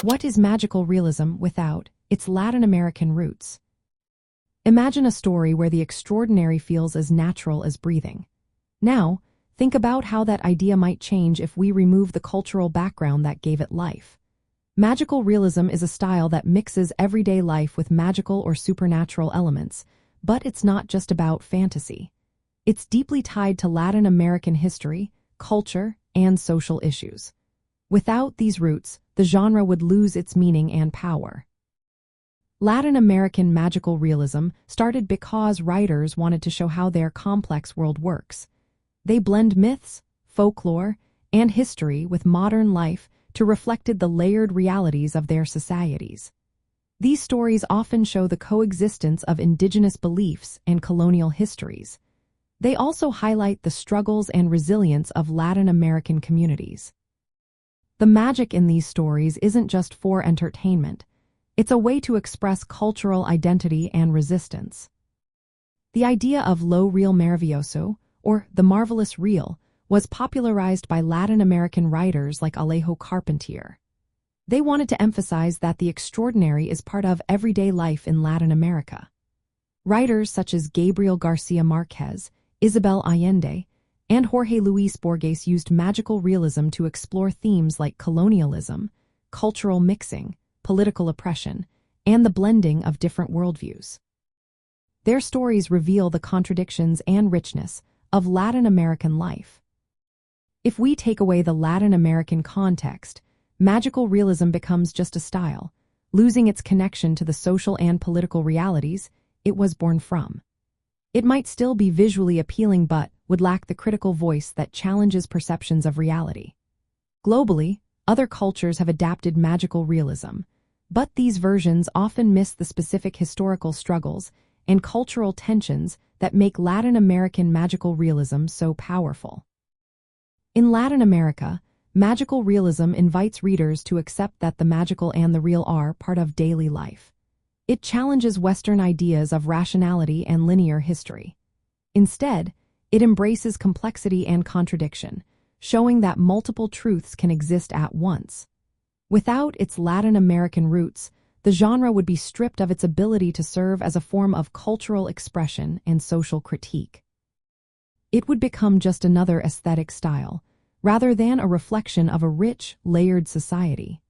What is magical realism without its Latin American roots? Imagine a story where the extraordinary feels as natural as breathing. Now, think about how that idea might change if we remove the cultural background that gave it life. Magical realism is a style that mixes everyday life with magical or supernatural elements, but it's not just about fantasy. It's deeply tied to Latin American history, culture, and social issues. Without these roots, the genre would lose its meaning and power. Latin American magical realism started because writers wanted to show how their complex world works. They blend myths, folklore, and history with modern life to reflect the layered realities of their societies. These stories often show the coexistence of indigenous beliefs and colonial histories. They also highlight the struggles and resilience of Latin American communities. The magic in these stories isn't just for entertainment. It's a way to express cultural identity and resistance. The idea of lo real maravilloso, or the marvelous real, was popularized by Latin American writers like Alejo Carpentier. They wanted to emphasize that the extraordinary is part of everyday life in Latin America. Writers such as Gabriel García Márquez, Isabel Allende, and Jorge Luis Borges used magical realism to explore themes like colonialism, cultural mixing, political oppression, and the blending of different worldviews. Their stories reveal the contradictions and richness of Latin American life. If we take away the Latin American context, magical realism becomes just a style, losing its connection to the social and political realities it was born from. It might still be visually appealing but would lack the critical voice that challenges perceptions of reality. Globally, other cultures have adapted magical realism, but these versions often miss the specific historical struggles and cultural tensions that make Latin American magical realism so powerful. In Latin America, magical realism invites readers to accept that the magical and the real are part of daily life. It challenges Western ideas of rationality and linear history. Instead, it embraces complexity and contradiction, showing that multiple truths can exist at once. Without its Latin American roots, the genre would be stripped of its ability to serve as a form of cultural expression and social critique. It would become just another aesthetic style, rather than a reflection of a rich, layered society.